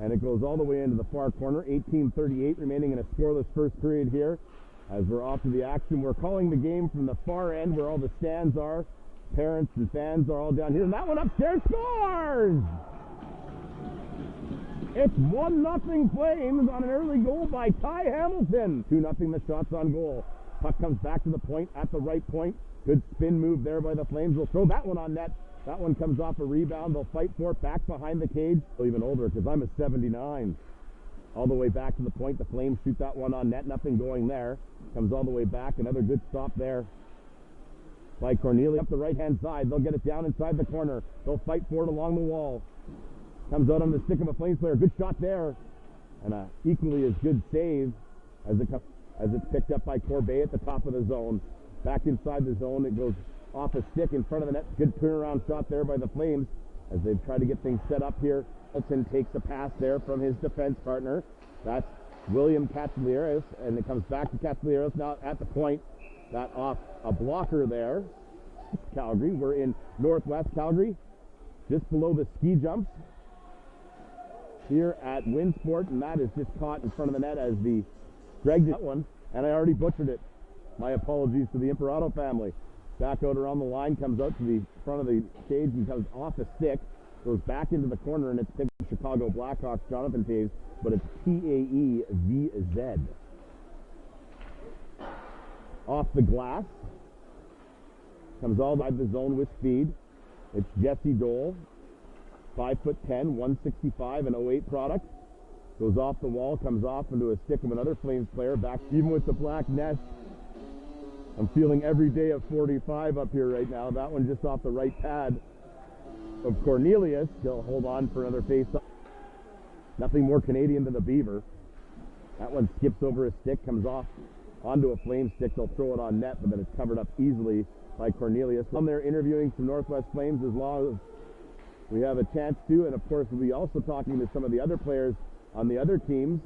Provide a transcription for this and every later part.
And it goes all the way into the far corner. 18:38 remaining in a scoreless first period here. As we're off to the action, we're calling the game from the far end where all the stands are. Parents and fans are all down here. And that one upstairs scores! It's 1-0 Flames on an early goal by Ty Hamilton. 2-0 the shots on goal. Puck comes back to the point at the right point. Good spin move there by the Flames. They'll throw that one on net. That one comes off a rebound. They'll fight for it back behind the cage. Even older because I'm a 79. All the way back to the point. The Flames shoot that one on net. Nothing going there. Comes all the way back. Another good stop there by Cornelius up the right-hand side. They'll get it down inside the corner. They'll fight for it along the wall. Comes out on the stick of a Flames player. Good shot there. And a equally as good save as it's picked up by Corbet at the top of the zone. Back inside the zone. It goes off a stick in front of the net. Good turnaround shot there by the Flames as they've tried to get things set up here. Hudson takes a pass there from his defense partner. That's William Catlieris, and it comes back to Catlieris now at the point. That off a blocker there. Calgary. We're in northwest Calgary, just below the ski jumps here at Winsport, and that is just caught in front of the net as the Greg did that one, and I already butchered it. My apologies to the Imperato family. Back out around the line, comes out to the front of the cage and comes off a stick, goes back into the corner, and it's picked up Chicago Blackhawks, Jonathan Taves, but it's Taevz. Off the glass, comes all by the zone with speed. It's Jesse Dole, 5'10", 165, an 08 product. Goes off the wall, comes off into a stick of another Flames player. Back even with the black nest. I'm feeling every day of 45 up here right now. That one just off the right pad of Cornelius. He'll hold on for another face-off. Nothing more Canadian than the Beaver. That one skips over a stick, comes off onto a Flame stick. They'll throw it on net, but then it's covered up easily by Cornelius. I'm there interviewing some Northwest Flames as long as we have a chance to, and of course we'll be also talking to some of the other players on the other teams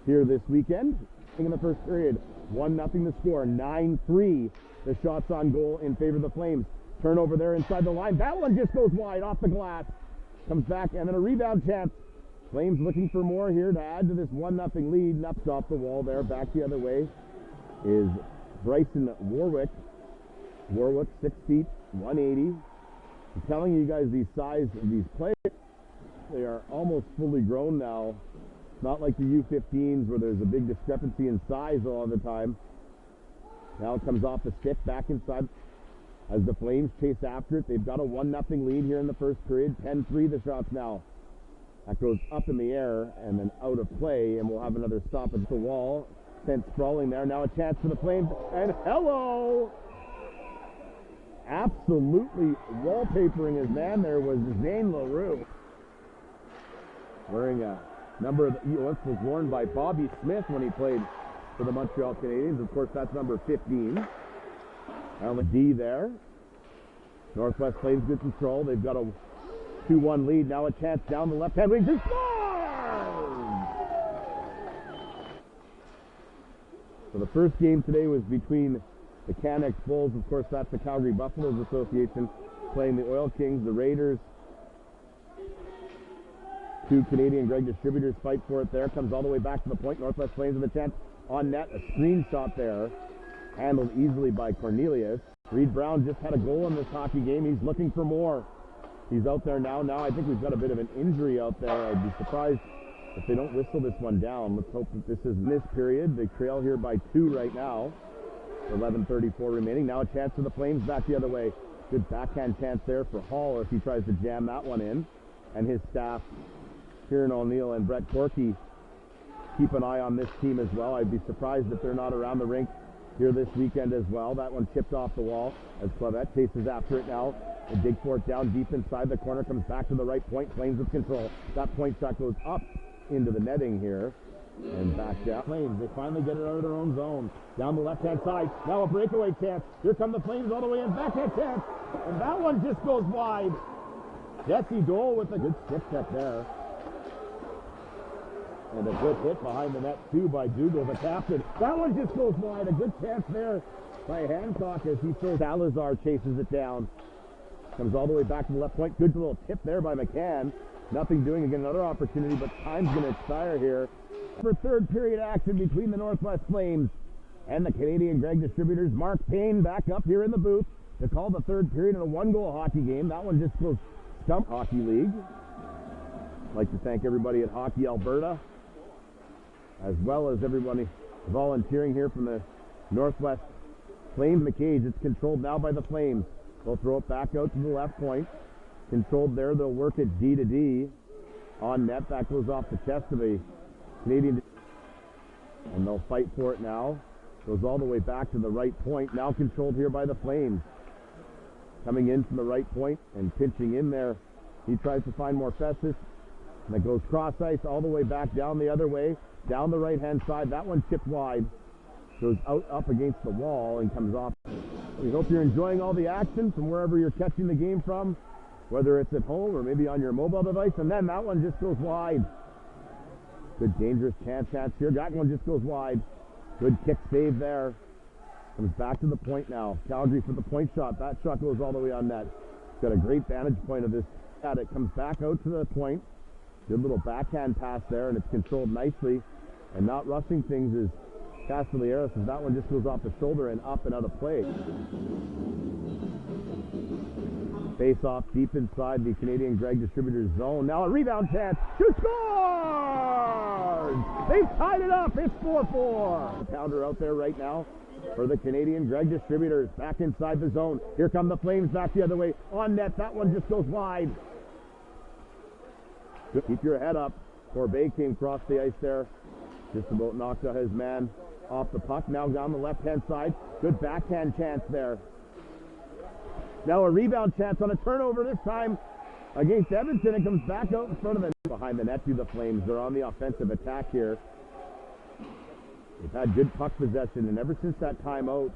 here this weekend. In the first period, 1-0 the score, 9-3 the shots on goal in favor of the Flames. Turnover there inside the line. That one just goes wide off the glass. Comes back, and then a rebound chance. Flames looking for more here to add to this 1-0 lead. Nups off the wall there. Back the other way is Bryson Warwick. Warwick, 6 feet, 180. I'm telling you guys, these size of these players, they are almost fully grown now. It's not like the U17s where there's a big discrepancy in size all the time. Now it comes off the stick back inside as the Flames chase after it. They've got a 1-0 lead here in the first period. 10-3 the shots now. That goes up in the air and then out of play, and we'll have another stop at the wall. Sent sprawling there. Now a chance for the Flames, and hello! Absolutely wallpapering his man there was Zane LaRue. Wearing a number that once was worn by Bobby Smith when he played for the Montreal Canadiens. Of course, that's number 15. On the D there. Northwest Flames good control. They've got a 2-1 lead. Now a chance down the left-hand wing to score! So the first game today was between the Canucks Bulls. Of course, that's the Calgary Buffaloes Association playing the Oil Kings. The Raiders, two Canadian Greg distributors fight for it there. Comes all the way back to the point. Northwest Flames with a chance on net. A screen shot there. Handled easily by Cornelius. Reed Brown just had a goal in this hockey game. He's looking for more. He's out there now. Now I think we've got a bit of an injury out there. I'd be surprised if they don't whistle this one down. Let's hope that this is this period. They trail here by 2 right now. 11:34 remaining. Now a chance for the Flames back the other way. Good backhand chance there for Hall if he tries to jam that one in. And his staff, Kieran O'Neill and Brett Corky, keep an eye on this team as well. I'd be surprised if they're not around the rink here this weekend as well. That one chipped off the wall as Clavette chases after it now. And dig for it down deep inside the corner. Comes back to the right point. Flames with control. That point shot goes up into the netting here. And back down. Flames, they finally get it out of their own zone. Down the left-hand side. Now a breakaway chance. Here come the Flames all the way in. Backhand chance. And that one just goes wide. Jesse Dole with a good stick check there. And a good hit behind the net, too, by Dougal, the captain. That one just goes wide. A good chance there by Hancock as he throws. Salazar chases it down. Comes all the way back to the left point. Good little tip there by McCann. Nothing doing. Again, another opportunity, but time's going to expire here. For third period action between the Northwest Flames and the Canadian Greg Distributors. Mark Payne back up here in the booth to call the third period in a one-goal hockey game. That one just goes stump hockey league. I'd like to thank everybody at Hockey Alberta, as well as everybody volunteering here from the Northwest Flames. McCage, it's controlled now by the Flames. They'll throw it back out to the left point. Controlled there, they'll work it D to D. On net, that goes off the chest of a Canadian. And they'll fight for it now. Goes all the way back to the right point. Now controlled here by the Flames. Coming in from the right point and pinching in there. He tries to find Morfesis. And it goes cross ice all the way back down the other way. Down the right-hand side. That one chipped wide. Goes out up against the wall and comes off. We hope you're enjoying all the action from wherever you're catching the game from, whether it's at home or maybe on your mobile device. And then that one just goes wide. Good dangerous chance here. That one just goes wide. Good kick save there. Comes back to the point now. Calgary for the point shot. That shot goes all the way on net. Got a great vantage point of this. It comes back out to the point. Good little backhand pass there, and it's controlled nicely. And not rushing things is Castellaris, as that one just goes off the shoulder and up and out of play. Face off deep inside the Canadian Greg Distributors zone. Now a rebound chance. Two scores! They've tied it up. It's 4-4. Counter out there right now for the Canadian Greg Distributors. Back inside the zone. Here come the Flames back the other way. On net. That one just goes wide. Keep your head up. Corbet came across the ice there. Just about knocked out his man off the puck. Now down the left-hand side. Good backhand chance there. Now a rebound chance on a turnover this time against Edmonton. It comes back out in front of the net. Behind the net to the Flames. They're on the offensive attack here. They've had good puck possession, and ever since that timeout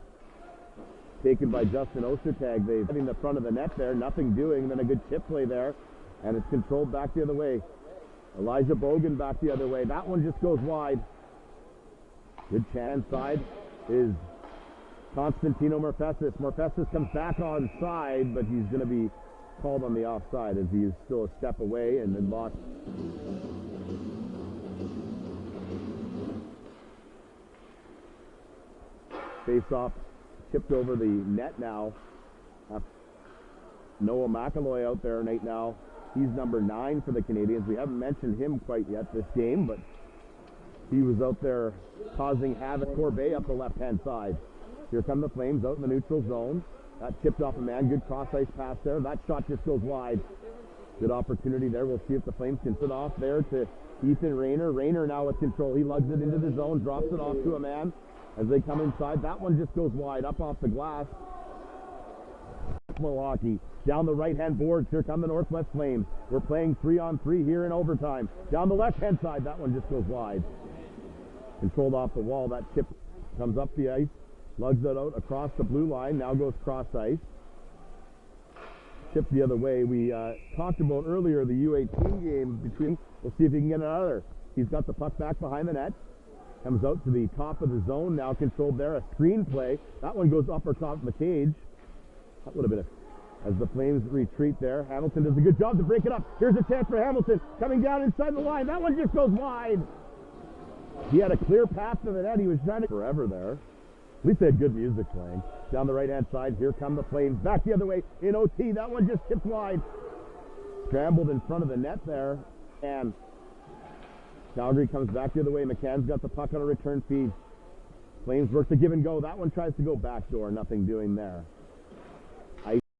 taken by Justin Ostertag, they've been in the front of the net there, nothing doing. Then a good chip play there, and it's controlled back the other way. Elijah Bogan back the other way. That one just goes wide. Good chance side is Constantino Morfesis. Morfesis comes back on side, but he's going to be called on the offside as he is still a step away and then lost. Face off, chipped over the net now. Noah McAloy out there right now. He's number 9 for the Canadians. We haven't mentioned him quite yet this game, but he was out there causing havoc. Corbet up the left-hand side. Here come the Flames out in the neutral zone. That tipped off a man. Good cross-ice pass there. That shot just goes wide. Good opportunity there. We'll see if the Flames can put off there to Ethan Rayner. Rayner now with control. He lugs it into the zone, drops it off to a man as they come inside. That one just goes wide, up off the glass. Milwaukee down the right-hand boards. Here come the Northwest Flames. We're playing 3-on-3 here in overtime. Down the left-hand side, that one just goes wide. Controlled off the wall. That chip comes up the ice, lugs it out across the blue line. Now goes cross ice. Chip the other way. We talked about earlier the U18 game between. We'll see if he can get another. He's got the puck back behind the net. Comes out to the top of the zone. Now controlled there. A screen play. That one goes upper top of the cage. That would have been as the Flames retreat there. Hamilton does a good job to break it up. Here's a chance for Hamilton. Coming down inside the line. That one just goes wide. He had a clear path to the net. He was trying to forever there. At least they had good music playing. Down the right-hand side. Here come the Flames. Back the other way in OT. That one just tipped wide. Scrambled in front of the net there. And Calgary comes back the other way. McCann's got the puck on a return feed. Flames work the give and go. That one tries to go backdoor. Nothing doing there.